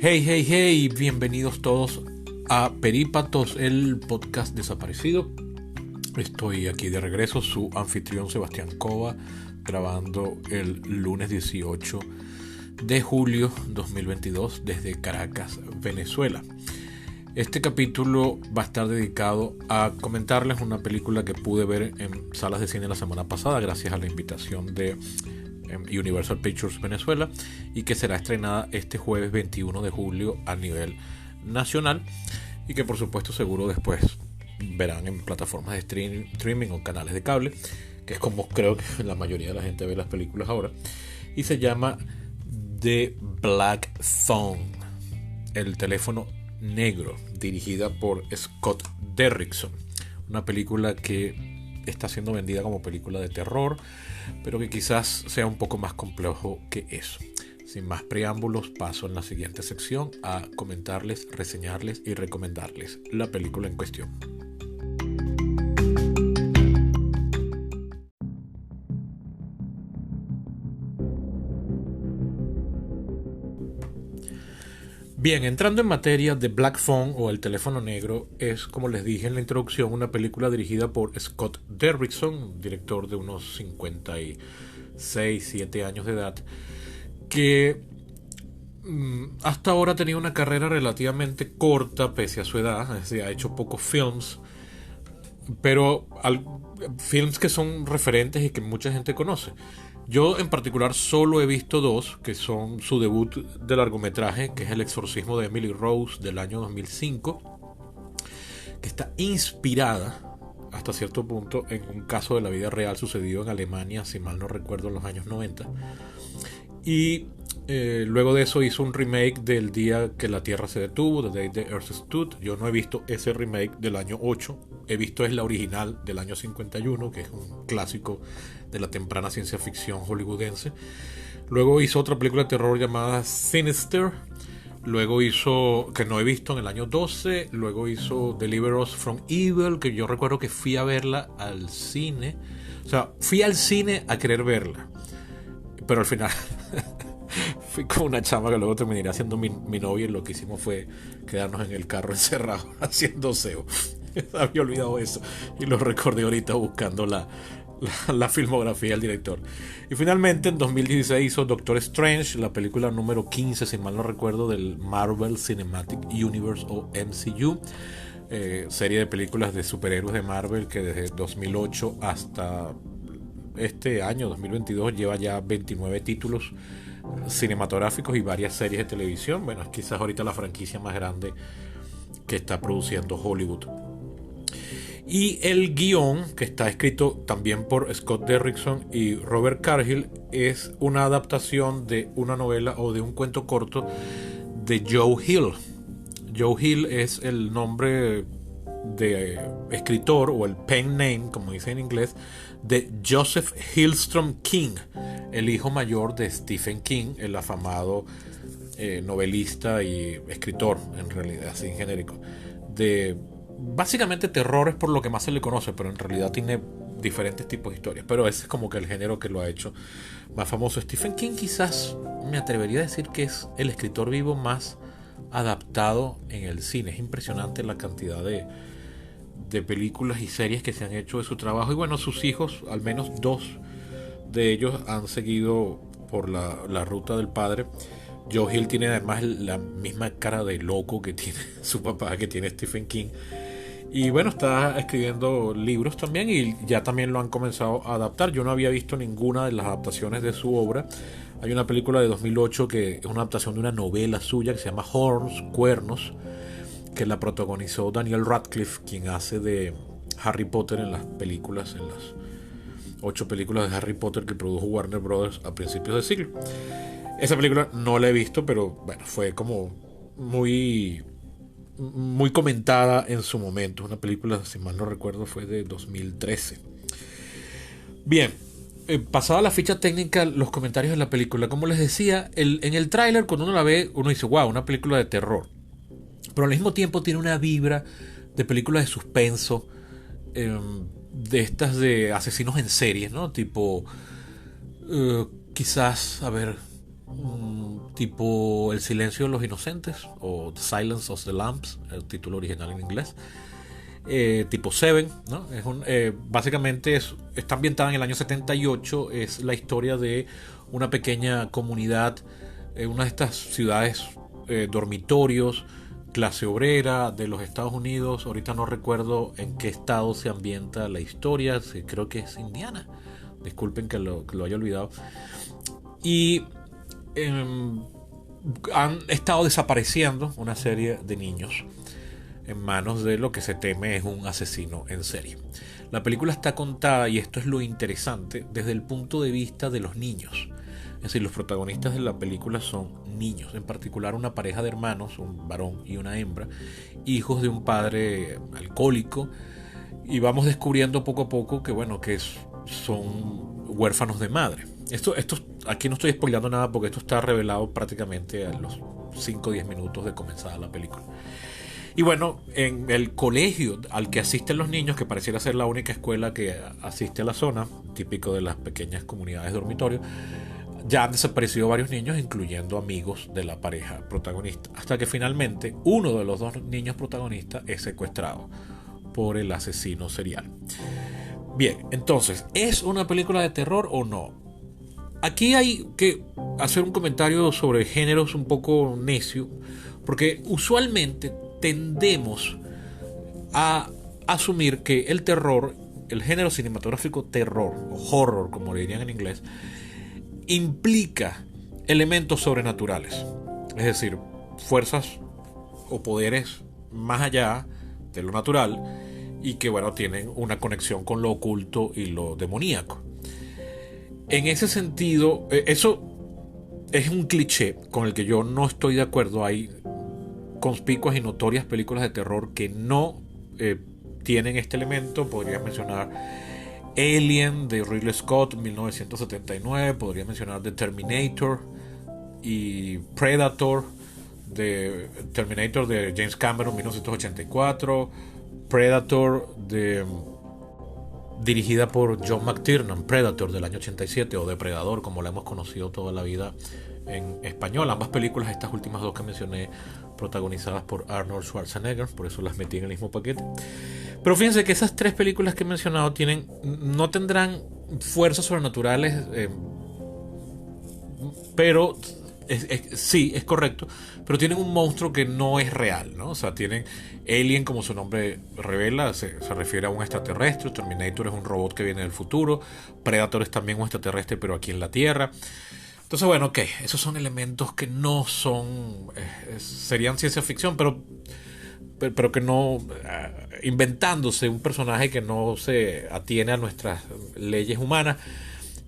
Hey, hey, hey, bienvenidos todos a Perípatos, el podcast desaparecido. Estoy aquí de regreso, su anfitrión Sebastián Cova, grabando el lunes 18 de julio 2022 desde Caracas, Venezuela. Este capítulo va a estar dedicado a comentarles una película que pude ver en salas de cine la semana pasada gracias a la invitación de Universal Pictures Venezuela, y que será estrenada este jueves 21 de julio a nivel nacional, y que por supuesto seguro después verán en plataformas de streaming o canales de cable, que es como creo que la mayoría de la gente ve las películas ahora. Y se llama The Black Phone, el teléfono negro, dirigida por Scott Derrickson, una película que está siendo vendida como película de terror, pero que quizás sea un poco más complejo que eso. Sin más preámbulos, paso en la siguiente sección a comentarles, reseñarles y recomendarles la película en cuestión. Bien, entrando en materia, The Black Phone o El teléfono negro es, como les dije en la introducción, una película dirigida por Scott Derrickson, director de unos 56-7 años de edad, que hasta ahora ha tenido una carrera relativamente corta pese a su edad. Es decir, ha hecho pocos films, pero films que son referentes y que mucha gente conoce. Yo en particular solo he visto dos, que son su debut de largometraje, que es El exorcismo de Emily Rose del año 2005, que está inspirada hasta cierto punto en un caso de la vida real sucedido en Alemania, si mal no recuerdo, en los años 90. Y luego de eso hizo un remake del día que la Tierra se detuvo, The Day the Earth Stood. Yo no he visto ese remake del año 8, he visto es la original del año 51, que es un clásico de la temprana ciencia ficción hollywoodense. Luego hizo otra película de terror llamada Sinister. Luego hizo, que no he visto, en el año 12. Luego hizo Deliver Us from Evil, que yo recuerdo que fui a verla al cine. O sea, fui al cine a querer verla, pero al final fui con una chama que luego terminaría siendo mi novia, y lo que hicimos fue quedarnos en el carro encerrados haciendo SEO. Había olvidado eso y lo recordé ahorita buscando la filmografía del director. Y finalmente en 2016 hizo Doctor Strange, la película número 15, si mal no recuerdo, del Marvel Cinematic Universe o MCU, serie de películas de superhéroes de Marvel que desde 2008 hasta este año 2022 lleva ya 29 títulos cinematográficos y varias series de televisión. Bueno, es quizás ahorita la franquicia más grande que está produciendo Hollywood. Y el guión, que está escrito también por Scott Derrickson y Robert Cargill, es una adaptación de una novela o de un cuento corto de Joe Hill. Joe Hill es el nombre de escritor, o el pen name, como dice en inglés, de Joseph Hillstrom King, el hijo mayor de Stephen King, el afamado novelista y escritor, en realidad, así en genérico, de básicamente terror es por lo que más se le conoce, pero en realidad tiene diferentes tipos de historias, pero ese es como que el género que lo ha hecho más famoso. Stephen King quizás me atrevería a decir que es el escritor vivo más adaptado en el cine. Es impresionante la cantidad de películas y series que se han hecho de su trabajo, y bueno, sus hijos, al menos dos de ellos, han seguido por la ruta del padre. Joe Hill tiene además la misma cara de loco que tiene su papá, que tiene Stephen King. Y bueno, está escribiendo libros también, y ya también lo han comenzado a adaptar. Yo no había visto ninguna de las adaptaciones de su obra. Hay una película de 2008 que es una adaptación de una novela suya que se llama Horns, Cuernos, que la protagonizó Daniel Radcliffe, quien hace de Harry Potter en las películas, en las 8 películas de Harry Potter que produjo Warner Brothers a principios del siglo. Esa película no la he visto, pero bueno, fue como muy comentada en su momento. Una película, si mal no recuerdo, fue de 2013. Bien, pasada la ficha técnica, los comentarios de la película. Como les decía, en el tráiler, cuando uno la ve, uno dice, wow, una película de terror. Pero al mismo tiempo tiene una vibra de película de suspenso, de estas de asesinos en series, ¿no? Tipo, quizás, a ver, tipo El silencio de los inocentes o The Silence of the Lambs, el título original en inglés. Tipo Seven, ¿no? Básicamente está ambientada en el año 78. Es la historia de una pequeña comunidad, una de estas ciudades dormitorios, clase obrera de los Estados Unidos. Ahorita no recuerdo en qué estado se ambienta la historia, creo que es Indiana, disculpen que lo haya olvidado. Y han estado desapareciendo una serie de niños en manos de lo que se teme es un asesino en serie. La película está contada, y esto es lo interesante, desde el punto de vista de los niños. Es decir, los protagonistas de la película son niños, en particular una pareja de hermanos, un varón y una hembra, hijos de un padre alcohólico, y vamos descubriendo poco a poco que bueno, que son huérfanos de madre. Esto aquí no estoy spoileando nada porque esto está revelado prácticamente a los 5 o 10 minutos de comenzada la película. Y bueno, en el colegio al que asisten los niños, que pareciera ser la única escuela que asiste a la zona, típico de las pequeñas comunidades de dormitorio, ya han desaparecido varios niños, incluyendo amigos de la pareja protagonista, hasta que finalmente uno de los dos niños protagonistas es secuestrado por el asesino serial. Bien, entonces, ¿es una película de terror o no? Aquí hay que hacer un comentario sobre géneros un poco necio, porque usualmente tendemos a asumir que el terror, el género cinematográfico terror o horror, como le dirían en inglés, implica elementos sobrenaturales, es decir, fuerzas o poderes más allá de lo natural y que bueno, tienen una conexión con lo oculto y lo demoníaco. En ese sentido, eso es un cliché con el que yo no estoy de acuerdo. Hay conspicuas y notorias películas de terror que no tienen este elemento. Podría mencionar Alien de Ridley Scott 1979, podría mencionar The Terminator y Predator de Terminator de James Cameron 1984, Predator dirigida por John McTiernan, Predator del año 87, o Depredador como la hemos conocido toda la vida en español. Ambas películas, estas últimas dos que mencioné, protagonizadas por Arnold Schwarzenegger, por eso las metí en el mismo paquete. Pero fíjense que esas tres películas que he mencionado no tendrán fuerzas sobrenaturales, pero sí, es correcto, pero tienen un monstruo que no es real, ¿no? O sea, tienen Alien, como su nombre revela, se refiere a un extraterrestre. Terminator es un robot que viene del futuro. Predator es también un extraterrestre, pero aquí en la Tierra. Entonces, bueno, ok, esos son elementos que no son, serían ciencia ficción, pero que no, inventándose un personaje que no se atiene a nuestras leyes humanas.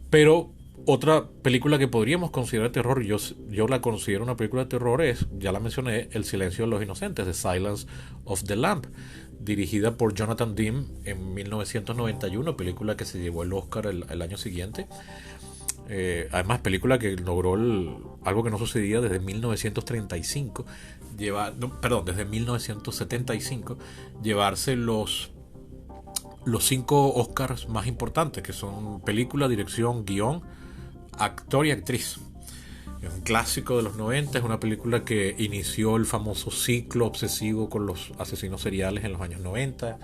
Pero otra película que podríamos considerar terror, yo la considero una película de terror, ya la mencioné, El silencio de los inocentes, The Silence of the Lamb, dirigida por Jonathan Demme en 1991, película que se llevó el Oscar el año siguiente. Además, película que logró algo que no sucedía desde 1935, desde 1975, llevarse los 5 Oscars más importantes, que son película, dirección, guión, actor y actriz. Es un clásico de los 90, es una película que inició el famoso ciclo obsesivo con los asesinos seriales en los años 90.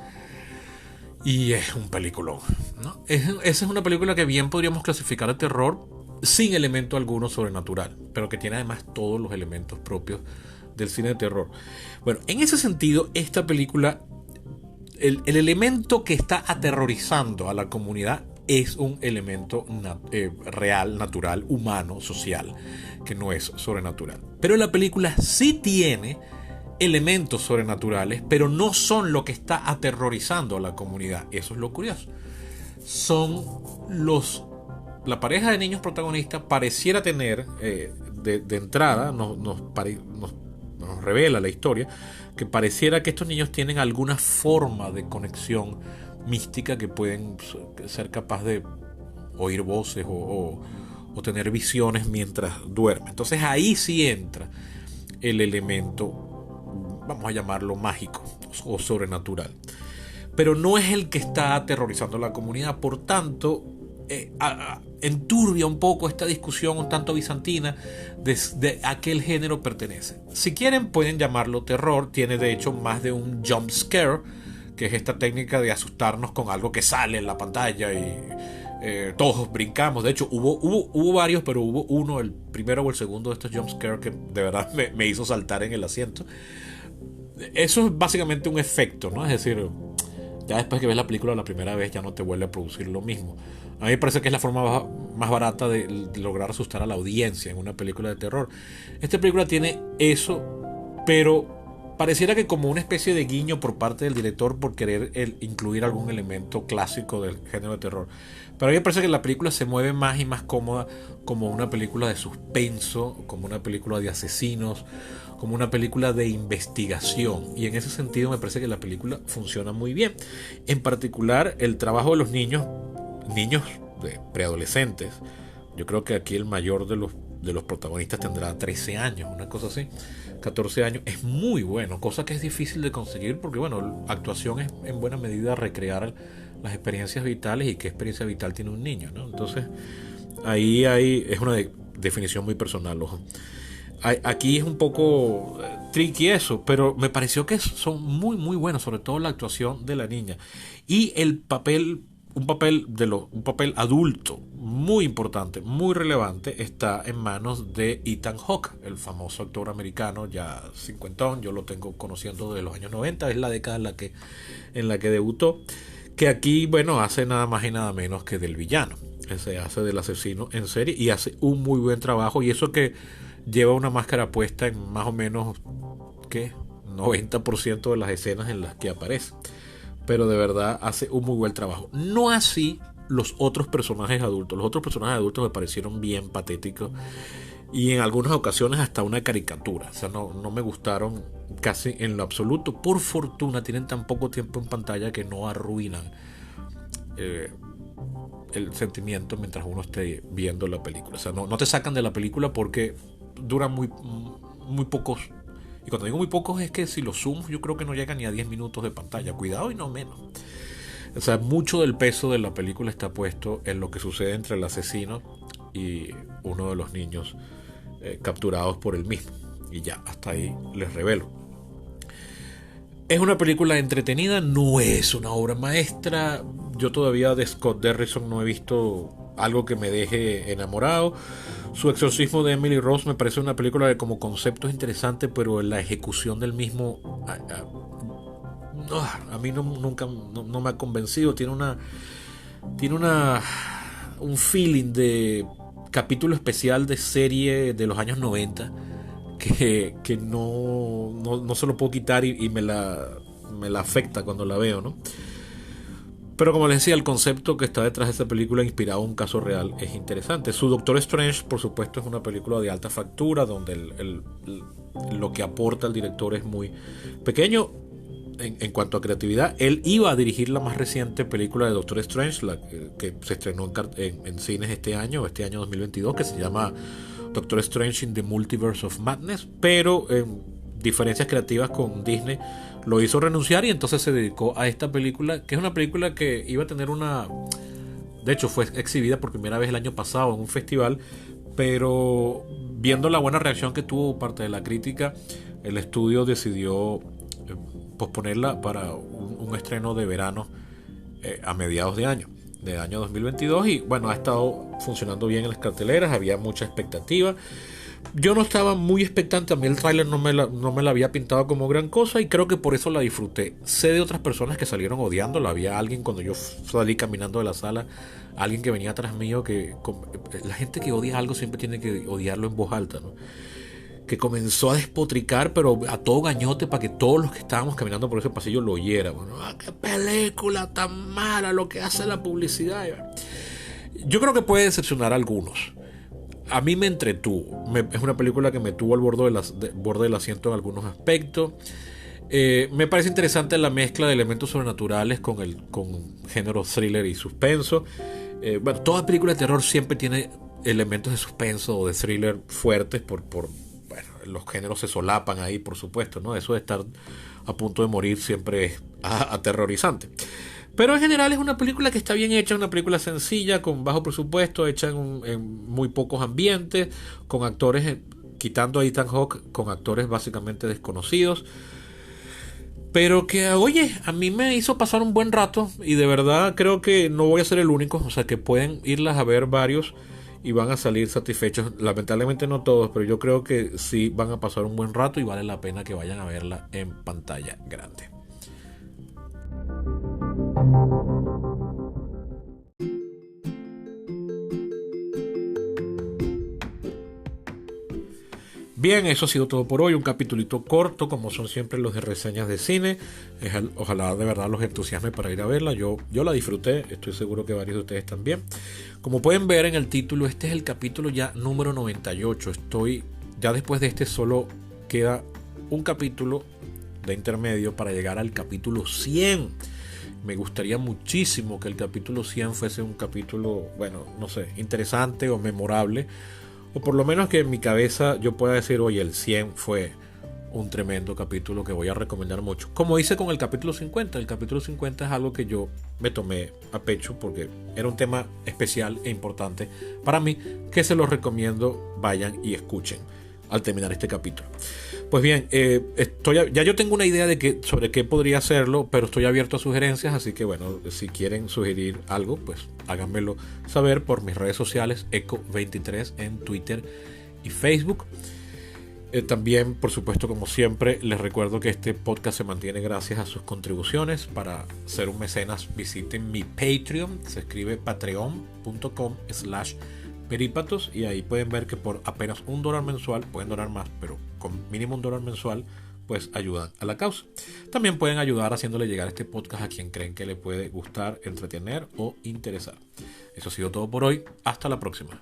Y es un peliculón, ¿no? Esa es una película que bien podríamos clasificar de terror sin elemento alguno sobrenatural, pero que tiene además todos los elementos propios del cine de terror. Bueno, en ese sentido, esta película, el elemento que está aterrorizando a la comunidad es un elemento real, natural, humano, social, que no es sobrenatural. Pero la película sí tiene elementos sobrenaturales, pero no son lo que está aterrorizando a la comunidad. Eso es lo curioso. Son la pareja de niños protagonistas pareciera tener, de entrada, nos revela la historia, que pareciera que estos niños tienen alguna forma de conexión mística, que pueden ser capaz de oír voces o tener visiones mientras duermen. Entonces ahí sí entra el elemento, vamos a llamarlo mágico o sobrenatural, pero no es el que está aterrorizando a la comunidad. Por tanto, enturbia un poco esta discusión un tanto bizantina de a qué el género pertenece. Si quieren pueden llamarlo terror, tiene de hecho más de un jump scare, que es esta técnica de asustarnos con algo que sale en la pantalla y todos brincamos. De hecho hubo varios, pero hubo uno, el primero o el segundo de estos jump scare, que de verdad me hizo saltar en el asiento. Eso es básicamente un efecto, ¿no? Es decir, ya después que ves la película la primera vez ya no te vuelve a producir lo mismo. A mí me parece que es la forma más barata de lograr asustar a la audiencia en una película de terror. Esta película tiene eso, pero pareciera que como una especie de guiño por parte del director por querer incluir algún elemento clásico del género de terror. Pero a mí me parece que la película se mueve más y más cómoda como una película de suspenso, como una película de asesinos, como una película de investigación. Y en ese sentido me parece que la película funciona muy bien. En particular el trabajo de los niños de preadolescentes. Yo creo que aquí el mayor de los protagonistas tendrá 13 años, una cosa así, 14 años. Es muy bueno, cosa que es difícil de conseguir porque, bueno, actuación es en buena medida recrear las experiencias vitales, y qué experiencia vital tiene un niño, ¿no? Entonces, ahí es una definición muy personal, ojo. Aquí es un poco tricky eso, pero me pareció que son muy muy buenos, sobre todo la actuación de la niña y el papel, un papel adulto muy importante, muy relevante, está en manos de Ethan Hawke, el famoso actor americano ya cincuentón. Yo lo tengo conociendo de los años 90, es la década en la que debutó, que aquí, bueno, hace nada más y nada menos que del villano. Se hace del asesino en serie y hace un muy buen trabajo, y eso que lleva una máscara puesta en más o menos, ¿qué? 90% de las escenas en las que aparece. Pero de verdad hace un muy buen trabajo. No así los otros personajes adultos. Los otros personajes adultos me parecieron bien patéticos y en algunas ocasiones hasta una caricatura. O sea, no me gustaron casi en lo absoluto. Por fortuna tienen tan poco tiempo en pantalla que no arruinan el sentimiento mientras uno esté viendo la película. O sea, no te sacan de la película porque duran muy pocos. Y cuando digo muy pocos es que si los sumo yo creo que no llegan ni a 10 minutos de pantalla. Cuidado y no menos. O sea, mucho del peso de la película está puesto en lo que sucede entre el asesino y uno de los niños capturados por él mismo. Y ya, hasta ahí les revelo. Es una película entretenida, no es una obra maestra. Yo todavía de Scott Derrickson no he visto algo que me deje enamorado. Su exorcismo de Emily Rose me parece una película que como concepto es interesante, pero la ejecución del mismo a mí nunca me ha convencido. Tiene un feeling de capítulo especial de serie de los años 90 que no se lo puedo quitar y me la afecta cuando la veo, ¿no? Pero como les decía, el concepto que está detrás de esta película, inspirado en un caso real, es interesante. Su Doctor Strange, por supuesto, es una película de alta factura, donde lo que aporta el director es muy pequeño en cuanto a creatividad. Él iba a dirigir la más reciente película de Doctor Strange, que se estrenó en cines este año 2022, que se llama Doctor Strange in the Multiverse of Madness, pero diferencias creativas con Disney lo hizo renunciar y entonces se dedicó a esta película, que es una película que iba a tener de hecho fue exhibida por primera vez el año pasado en un festival, pero viendo la buena reacción que tuvo parte de la crítica, el estudio decidió posponerla para un estreno de verano a mediados de año 2022, y bueno, ha estado funcionando bien en las carteleras, había mucha expectativa. Yo no estaba muy expectante, a mí el tráiler no me la había pintado como gran cosa y creo que por eso la disfruté. Sé de otras personas que salieron odiándola. Había alguien cuando yo salí caminando de la sala, alguien que venía atrás mío, la gente que odia algo siempre tiene que odiarlo en voz alta, ¿no? Que comenzó a despotricar, pero a todo gañote, para que todos los que estábamos caminando por ese pasillo lo oyeran. Bueno, qué película tan mala, lo que hace la publicidad. Yo creo que puede decepcionar a algunos. A mí me entretuvo. Es una película que me tuvo al borde del asiento en algunos aspectos. Me parece interesante la mezcla de elementos sobrenaturales con género thriller y suspenso. Bueno, toda película de terror siempre tiene elementos de suspenso o de thriller fuertes bueno, los géneros se solapan ahí, por supuesto, ¿no? Eso de estar a punto de morir siempre es aterrorizante. Pero en general es una película que está bien hecha, una película sencilla, con bajo presupuesto, hecha en muy pocos ambientes, con actores, quitando a Ethan Hawke, con actores básicamente desconocidos. Pero que, oye, a mí me hizo pasar un buen rato y de verdad creo que no voy a ser el único, o sea que pueden irlas a ver varios y van a salir satisfechos. Lamentablemente no todos, pero yo creo que sí van a pasar un buen rato y vale la pena que vayan a verla en pantalla grande. Bien, eso ha sido todo por hoy. Un capitulito corto, como son siempre los de reseñas de cine. Ojalá de verdad los entusiasme para ir a verla. Yo la disfruté, estoy seguro que varios de ustedes también. Como pueden ver en el título, este es el capítulo ya número 98. Ya después de este solo queda un capítulo de intermedio para llegar al capítulo 100. Me gustaría muchísimo que el capítulo 100 fuese un capítulo, bueno, no sé, interesante o memorable. O por lo menos que en mi cabeza yo pueda decir, oye, el 100 fue un tremendo capítulo que voy a recomendar mucho. Como hice con el capítulo 50. El capítulo 50 es algo que yo me tomé a pecho porque era un tema especial e importante para mí, que se los recomiendo, vayan y escuchen al terminar este capítulo. Pues bien, ya yo tengo una idea sobre qué podría hacerlo, pero estoy abierto a sugerencias, así que bueno, si quieren sugerir algo, pues háganmelo saber por mis redes sociales, Eco23 en Twitter y Facebook. También, por supuesto, como siempre, les recuerdo que este podcast se mantiene gracias a sus contribuciones. Para ser un mecenas, visiten mi Patreon, se escribe patreon.com/Perípatos, y ahí pueden ver que por apenas $1 mensual, pueden donar más, pero con mínimo $1 mensual, pues ayudan a la causa. También pueden ayudar haciéndole llegar este podcast a quien creen que le puede gustar, entretener o interesar. Eso ha sido todo por hoy. Hasta la próxima.